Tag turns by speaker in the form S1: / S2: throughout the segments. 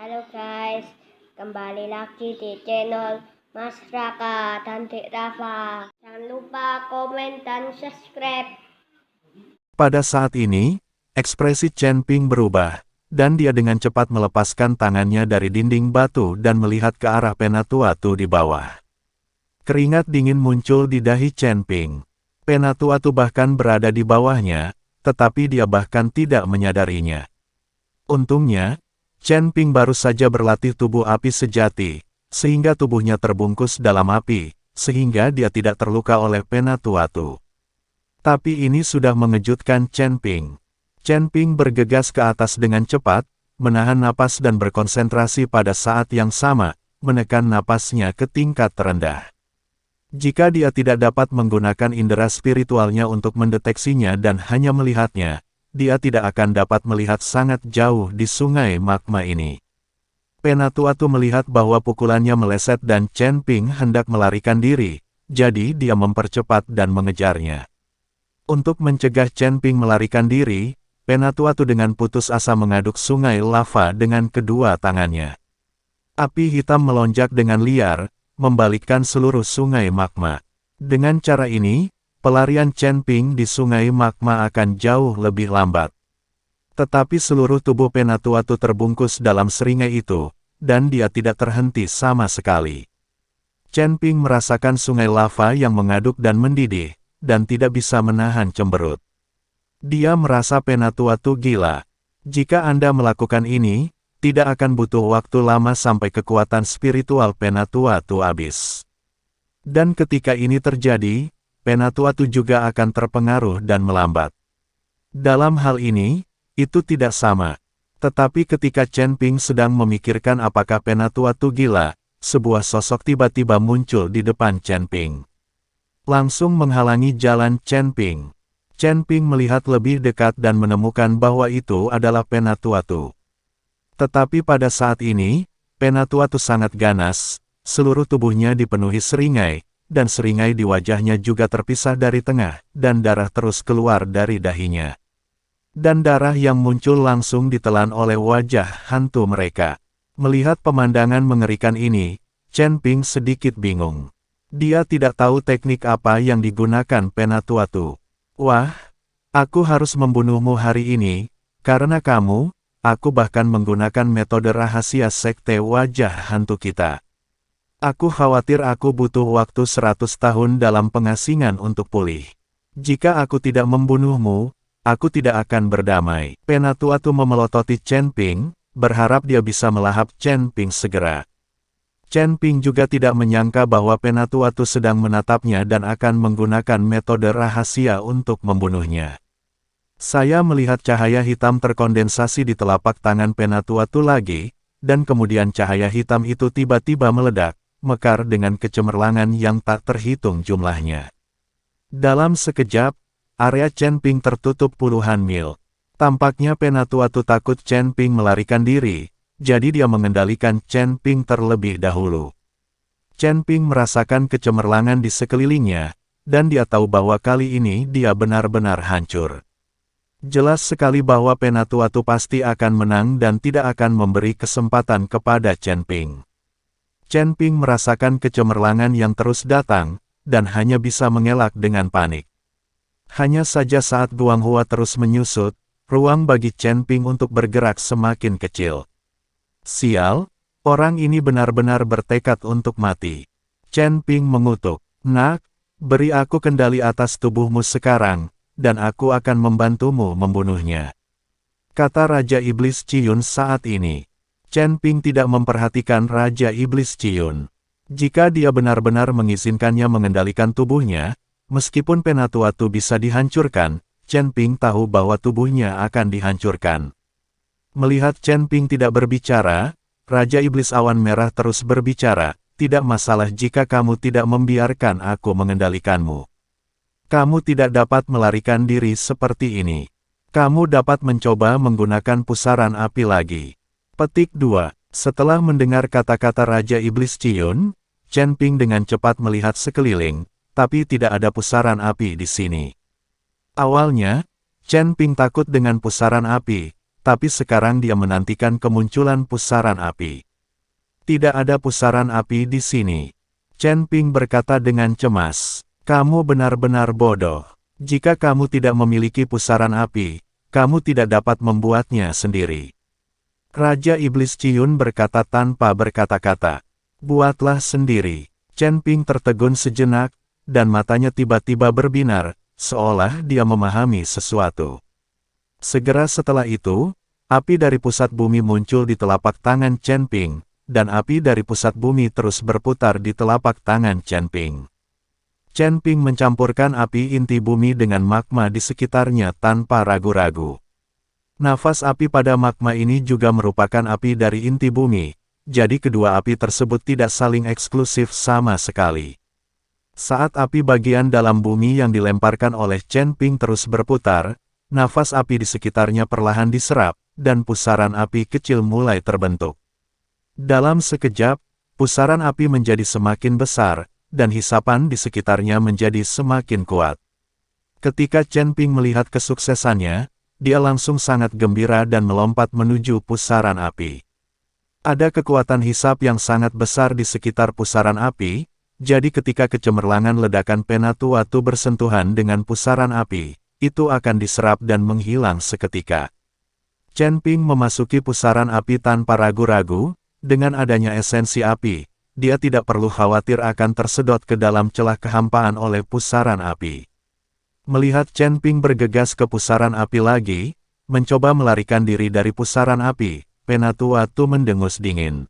S1: Halo guys, kembali lagi di channel Mas Raka dan Dek Rafa. Jangan lupa komen dan subscribe.
S2: Pada saat ini, ekspresi Chen Ping berubah, dan dia dengan cepat melepaskan tangannya dari dinding batu dan melihat ke arah Penatuatu di bawah. Keringat dingin muncul di dahi Chen Ping. Penatuatu bahkan berada di bawahnya, tetapi dia bahkan tidak menyadarinya. Untungnya, Chen Ping baru saja berlatih tubuh api sejati, sehingga tubuhnya terbungkus dalam api, sehingga dia tidak terluka oleh Penatuatu. Tapi ini sudah mengejutkan Chen Ping. Chen Ping bergegas ke atas dengan cepat, menahan napas dan berkonsentrasi pada saat yang sama, menekan napasnya ke tingkat terendah. Jika dia tidak dapat menggunakan indera spiritualnya untuk mendeteksinya dan hanya melihatnya, dia tidak akan dapat melihat sangat jauh di sungai magma ini. Penatuatu melihat bahwa pukulannya meleset dan Chen Ping hendak melarikan diri, jadi dia mempercepat dan mengejarnya. Untuk mencegah Chen Ping melarikan diri, Penatuatu dengan putus asa mengaduk sungai lava dengan kedua tangannya. Api hitam melonjak dengan liar, membalikkan seluruh sungai magma. Dengan cara ini, pelarian Chen Ping di sungai magma akan jauh lebih lambat. Tetapi seluruh tubuh Penatuatu terbungkus dalam seringai itu, dan dia tidak terhenti sama sekali. Chen Ping merasakan sungai lava yang mengaduk dan mendidih, dan tidak bisa menahan cemberut. Dia merasa Penatuatu gila. Jika Anda melakukan ini, tidak akan butuh waktu lama sampai kekuatan spiritual Penatuatu habis. Dan ketika ini terjadi, Penatuatu juga akan terpengaruh dan melambat. Dalam hal ini, itu tidak sama. Tetapi ketika Chen Ping sedang memikirkan apakah Penatuatu gila, sebuah sosok tiba-tiba muncul di depan Chen Ping. Langsung menghalangi jalan Chen Ping. Chen Ping melihat lebih dekat dan menemukan bahwa itu adalah Penatuatu. Tetapi pada saat ini, Penatuatu sangat ganas, seluruh tubuhnya dipenuhi seringai, dan seringai di wajahnya juga terpisah dari tengah, dan darah terus keluar dari dahinya. Dan darah yang muncul langsung ditelan oleh wajah hantu mereka. Melihat pemandangan mengerikan ini, Chen Ping sedikit bingung. Dia tidak tahu teknik apa yang digunakan Penatuatu. Wah, aku harus membunuhmu hari ini, karena kamu, aku bahkan menggunakan metode rahasia sekte wajah hantu kita. Aku khawatir aku butuh waktu 100 tahun dalam pengasingan untuk pulih. Jika aku tidak membunuhmu, aku tidak akan berdamai. Penatuatu memelototi Chen Ping, berharap dia bisa melahap Chen Ping segera. Chen Ping juga tidak menyangka bahwa Penatuatu sedang menatapnya dan akan menggunakan metode rahasia untuk membunuhnya. Saya melihat cahaya hitam terkondensasi di telapak tangan Penatuatu lagi, dan kemudian cahaya hitam itu tiba-tiba meledak, mekar dengan kecemerlangan yang tak terhitung jumlahnya. Dalam sekejap, area Chen Ping tertutup puluhan mil. Tampaknya Penatuatu takut Chen Ping melarikan diri, jadi dia mengendalikan Chen Ping terlebih dahulu. Chen Ping merasakan kecemerlangan di sekelilingnya, dan dia tahu bahwa kali ini dia benar-benar hancur. Jelas sekali bahwa Penatuatu pasti akan menang dan tidak akan memberi kesempatan kepada Chen Ping. Chen Ping merasakan kecemerlangan yang terus datang, dan hanya bisa mengelak dengan panik. Hanya saja saat Guanghua terus menyusut, ruang bagi Chen Ping untuk bergerak semakin kecil. Sial, orang ini benar-benar bertekad untuk mati. Chen Ping mengutuk, "Nak, beri aku kendali atas tubuhmu sekarang, dan aku akan membantumu membunuhnya," kata Raja Iblis Ciyun saat ini. Chen Ping tidak memperhatikan Raja Iblis Ciyun. Jika dia benar-benar mengizinkannya mengendalikan tubuhnya, meskipun Penatuatu bisa dihancurkan, Chen Ping tahu bahwa tubuhnya akan dihancurkan. Melihat Chen Ping tidak berbicara, Raja Iblis Awan Merah terus berbicara, "Tidak masalah jika kamu tidak membiarkan aku mengendalikanmu. Kamu tidak dapat melarikan diri seperti ini. Kamu dapat mencoba menggunakan pusaran api lagi." Petik 2. Setelah mendengar kata-kata Raja Iblis Ciyun, Chen Ping dengan cepat melihat sekeliling, tapi tidak ada pusaran api di sini. Awalnya, Chen Ping takut dengan pusaran api, tapi sekarang dia menantikan kemunculan pusaran api. Tidak ada pusaran api di sini. Chen Ping berkata dengan cemas. Kamu benar-benar bodoh. Jika kamu tidak memiliki pusaran api, kamu tidak dapat membuatnya sendiri. Raja Iblis Ciyun berkata tanpa berkata-kata. Buatlah sendiri. Chen Ping tertegun sejenak, dan matanya tiba-tiba berbinar, seolah dia memahami sesuatu. Segera setelah itu, api dari pusat bumi muncul di telapak tangan Chen Ping, dan api dari pusat bumi terus berputar di telapak tangan Chen Ping. Chen Ping mencampurkan api inti bumi dengan magma di sekitarnya tanpa ragu-ragu. Nafas api pada magma ini juga merupakan api dari inti bumi, jadi kedua api tersebut tidak saling eksklusif sama sekali. Saat api bagian dalam bumi yang dilemparkan oleh Chen Ping terus berputar, nafas api di sekitarnya perlahan diserap, dan pusaran api kecil mulai terbentuk. Dalam sekejap, pusaran api menjadi semakin besar, dan hisapan di sekitarnya menjadi semakin kuat. Ketika Chen Ping melihat kesuksesannya, dia langsung sangat gembira dan melompat menuju pusaran api. Ada kekuatan hisap yang sangat besar di sekitar pusaran api, jadi ketika kecemerlangan ledakan Penatua-Tu bersentuhan dengan pusaran api, itu akan diserap dan menghilang seketika. Chen Ping memasuki pusaran api tanpa ragu-ragu. Dengan adanya esensi api, dia tidak perlu khawatir akan tersedot ke dalam celah kehampaan oleh pusaran api. Melihat Chen Ping bergegas ke pusaran api lagi, mencoba melarikan diri dari pusaran api, Penatua-Tu mendengus dingin.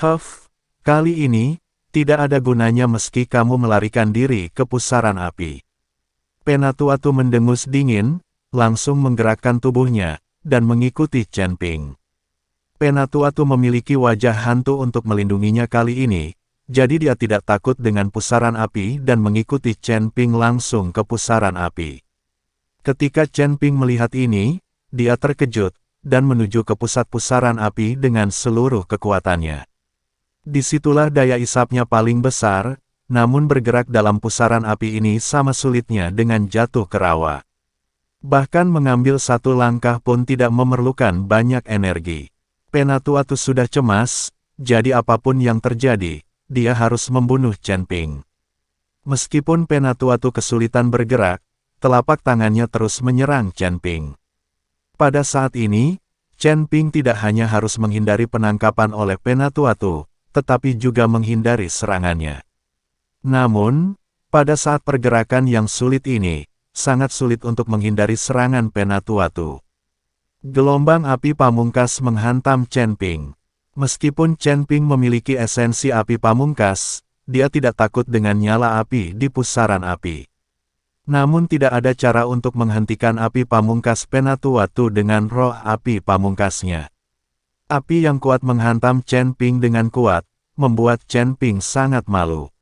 S2: Huff, kali ini, tidak ada gunanya meski kamu melarikan diri ke pusaran api. Penatua-Tu mendengus dingin, langsung menggerakkan tubuhnya, dan mengikuti Chen Ping. Penatua-Tu memiliki wajah hantu untuk melindunginya kali ini, jadi dia tidak takut dengan pusaran api dan mengikuti Chen Ping langsung ke pusaran api. Ketika Chen Ping melihat ini, dia terkejut, dan menuju ke pusat pusaran api dengan seluruh kekuatannya. Disitulah daya isapnya paling besar, namun bergerak dalam pusaran api ini sama sulitnya dengan jatuh ke rawa. Bahkan mengambil satu langkah pun tidak memerlukan banyak energi. Penatua-Tu sudah cemas, jadi apapun yang terjadi, dia harus membunuh Chen Ping. Meskipun Penatua-Tu kesulitan bergerak, telapak tangannya terus menyerang Chen Ping. Pada saat ini, Chen Ping tidak hanya harus menghindari penangkapan oleh Penatua-Tu, tetapi juga menghindari serangannya. Namun, pada saat pergerakan yang sulit ini, sangat sulit untuk menghindari serangan Penatua-Tu. Gelombang api pamungkas menghantam Chen Ping. Meskipun Chen Ping memiliki esensi api pamungkas, dia tidak takut dengan nyala api di pusaran api. Namun tidak ada cara untuk menghentikan api pamungkas Penatua-Tu dengan roh api pamungkasnya. Api yang kuat menghantam Chen Ping dengan kuat, membuat Chen Ping sangat malu.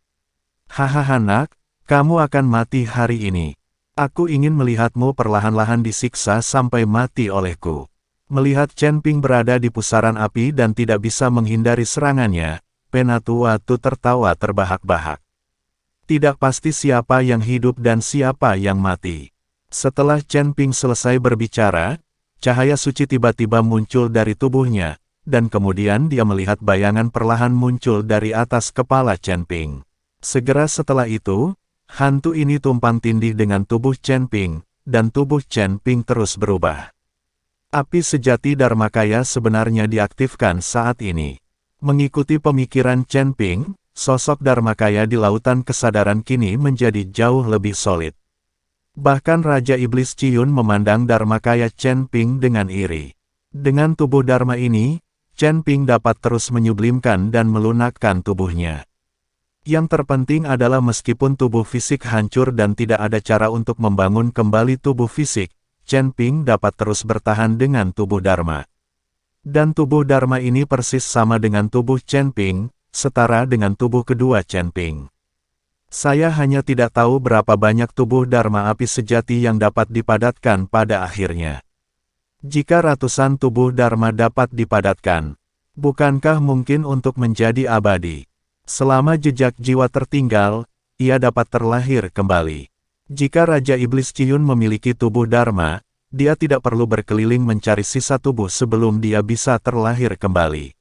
S2: Hahaha nak, kamu akan mati hari ini. Aku ingin melihatmu perlahan-lahan disiksa sampai mati olehku. Melihat Chen Ping berada di pusaran api dan tidak bisa menghindari serangannya, Penatua-Tu tertawa terbahak-bahak. Tidak pasti siapa yang hidup dan siapa yang mati. Setelah Chen Ping selesai berbicara, cahaya suci tiba-tiba muncul dari tubuhnya, dan kemudian dia melihat bayangan perlahan muncul dari atas kepala Chen Ping. Segera setelah itu, hantu ini tumpang tindih dengan tubuh Chen Ping, dan tubuh Chen Ping terus berubah. Api sejati Dharmakaya sebenarnya diaktifkan saat ini. Mengikuti pemikiran Chen Ping, sosok Dharmakaya di lautan kesadaran kini menjadi jauh lebih solid. Bahkan Raja Iblis Ciyun memandang Dharmakaya Chen Ping dengan iri. Dengan tubuh Dharma ini, Chen Ping dapat terus menyublimkan dan melunakkan tubuhnya. Yang terpenting adalah meskipun tubuh fisik hancur dan tidak ada cara untuk membangun kembali tubuh fisik, Chen Ping dapat terus bertahan dengan tubuh Dharma. Dan tubuh Dharma ini persis sama dengan tubuh Chen Ping, setara dengan tubuh kedua Chen Ping. Saya hanya tidak tahu berapa banyak tubuh Dharma api sejati yang dapat dipadatkan pada akhirnya. Jika ratusan tubuh Dharma dapat dipadatkan, bukankah mungkin untuk menjadi abadi? Selama jejak jiwa tertinggal, ia dapat terlahir kembali. Jika Raja Iblis Ciyun memiliki tubuh Dharma, Dia tidak perlu berkeliling mencari sisa tubuh sebelum dia bisa terlahir kembali.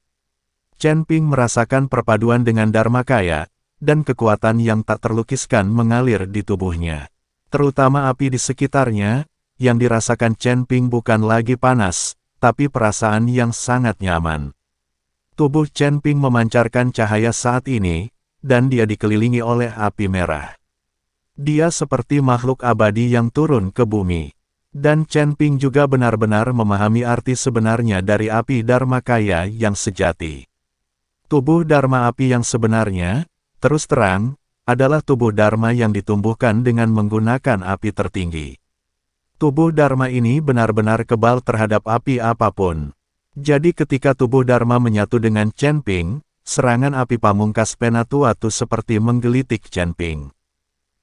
S2: Chen Ping merasakan perpaduan dengan Dharmakaya, dan kekuatan yang tak terlukiskan mengalir di tubuhnya. Terutama api di sekitarnya, yang dirasakan Chen Ping bukan lagi panas, tapi perasaan yang sangat nyaman. Tubuh Chen Ping memancarkan cahaya saat ini, dan dia dikelilingi oleh api merah. Dia seperti makhluk abadi yang turun ke bumi. Dan Chen Ping juga benar-benar memahami arti sebenarnya dari api Dharmakaya yang sejati. Tubuh Dharma api yang sebenarnya, terus terang, adalah tubuh Dharma yang ditumbuhkan dengan menggunakan api tertinggi. Tubuh Dharma ini benar-benar kebal terhadap api apapun. Jadi ketika tubuh Dharma menyatu dengan Chen Ping, serangan api pamungkas Penatua-Tu seperti menggelitik Chen Ping.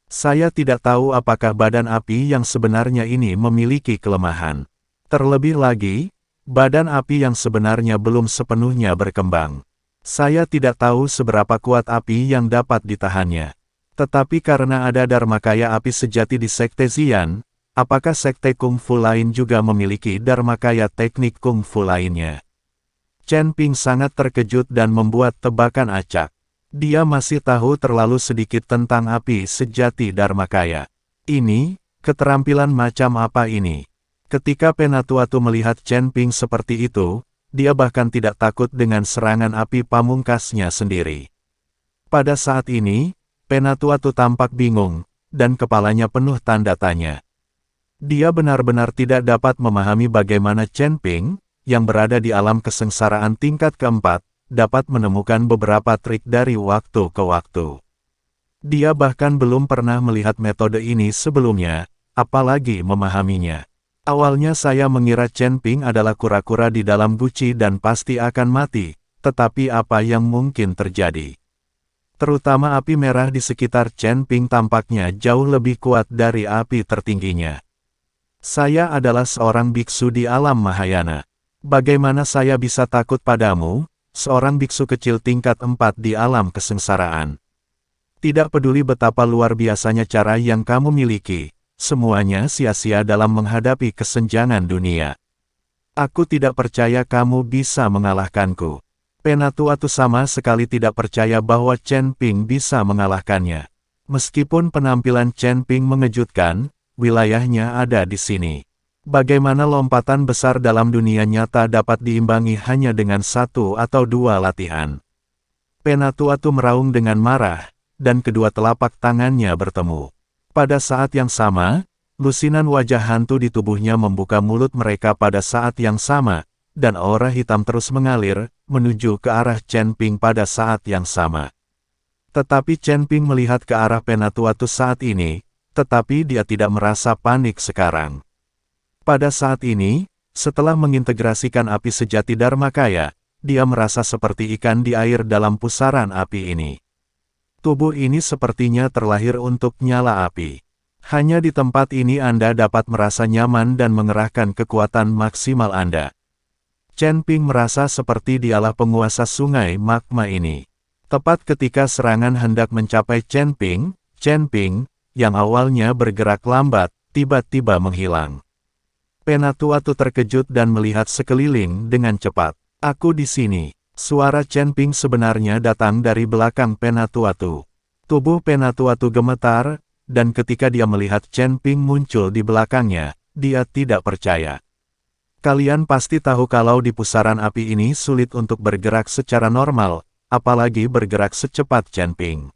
S2: Saya tidak tahu apakah badan api yang sebenarnya ini memiliki kelemahan. Terlebih lagi, badan api yang sebenarnya belum sepenuhnya berkembang. Saya tidak tahu seberapa kuat api yang dapat ditahannya. Tetapi karena ada Dharmakaya api sejati di Sekte Xian, apakah Sekte Kungfu lain juga memiliki Dharmakaya teknik Kungfu lainnya? Chen Ping sangat terkejut dan membuat tebakan acak. Dia masih tahu terlalu sedikit tentang api sejati Dharmakaya. Ini, keterampilan macam apa ini? Ketika Penatua-Tu melihat Chen Ping seperti itu, dia bahkan tidak takut dengan serangan api pamungkasnya sendiri. Pada saat ini, Penatua-Tu tampak bingung, dan kepalanya penuh tanda tanya. Dia benar-benar tidak dapat memahami bagaimana Chen Ping, yang berada di alam kesengsaraan tingkat keempat, dapat menemukan beberapa trik dari waktu ke waktu. Dia bahkan belum pernah melihat metode ini sebelumnya, apalagi memahaminya. Awalnya saya mengira Chen Ping adalah kura-kura di dalam guci dan pasti akan mati, tetapi apa yang mungkin terjadi? Terutama api merah di sekitar Chen Ping tampaknya jauh lebih kuat dari api tertingginya. Saya adalah seorang biksu di alam Mahayana. Bagaimana saya bisa takut padamu, seorang biksu kecil tingkat 4 di alam kesengsaraan? Tidak peduli betapa luar biasanya cara yang kamu miliki. Semuanya sia-sia dalam menghadapi kesenjangan dunia. Aku tidak percaya kamu bisa mengalahkanku. Penatua-Tu sama sekali tidak percaya bahwa Chen Ping bisa mengalahkannya. Meskipun penampilan Chen Ping mengejutkan, wilayahnya ada di sini. Bagaimana lompatan besar dalam dunia nyata dapat diimbangi hanya dengan 1 atau 2 latihan? Penatua-Tu meraung dengan marah, dan kedua telapak tangannya bertemu. Pada saat yang sama, lusinan wajah hantu di tubuhnya membuka mulut mereka pada saat yang sama, dan aura hitam terus mengalir, menuju ke arah Chen Ping pada saat yang sama. Tetapi Chen Ping melihat ke arah Penatua-Tu saat ini, tetapi dia tidak merasa panik sekarang. Pada saat ini, setelah mengintegrasikan api sejati Dharmakaya, dia merasa seperti ikan di air dalam pusaran api ini. Tubuh ini sepertinya terlahir untuk nyala api. Hanya di tempat ini Anda dapat merasa nyaman dan mengerahkan kekuatan maksimal Anda. Chen Ping merasa seperti dialah penguasa sungai magma ini. Tepat ketika serangan hendak mencapai Chen Ping, yang awalnya bergerak lambat, tiba-tiba menghilang. Penatua-Tu terkejut dan melihat sekeliling dengan cepat. Aku di sini. Suara Chen Ping sebenarnya datang dari belakang Penatua-Tu. Tubuh Penatua-Tu gemetar, dan ketika dia melihat Chen Ping muncul di belakangnya, dia tidak percaya. Kalian pasti tahu kalau di pusaran api ini sulit untuk bergerak secara normal, apalagi bergerak secepat Chen Ping.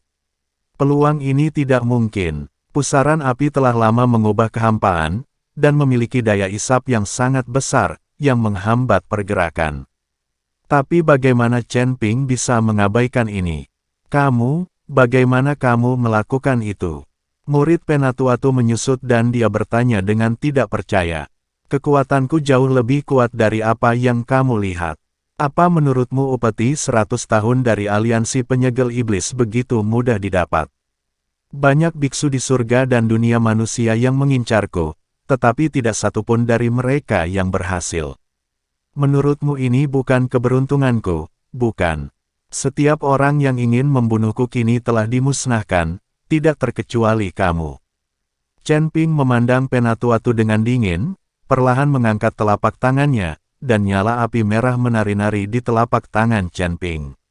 S2: Peluang ini tidak mungkin. Pusaran api telah lama mengubah kehampaan, dan memiliki daya isap yang sangat besar, yang menghambat pergerakan. Tapi bagaimana Chen Ping bisa mengabaikan ini? Kamu, bagaimana kamu melakukan itu? Murid Penatua-Tu menyusut dan dia bertanya dengan tidak percaya. Kekuatanku jauh lebih kuat dari apa yang kamu lihat. Apa menurutmu upeti 100 tahun dari aliansi penyegel iblis begitu mudah didapat? Banyak biksu di surga dan dunia manusia yang mengincarku, tetapi tidak satupun dari mereka yang berhasil. Menurutmu ini bukan keberuntunganku, bukan? Setiap orang yang ingin membunuhku kini telah dimusnahkan, tidak terkecuali kamu. Chen Ping memandang Penatua-Tu dengan dingin, perlahan mengangkat telapak tangannya, dan nyala api merah menari-nari di telapak tangan Chen Ping.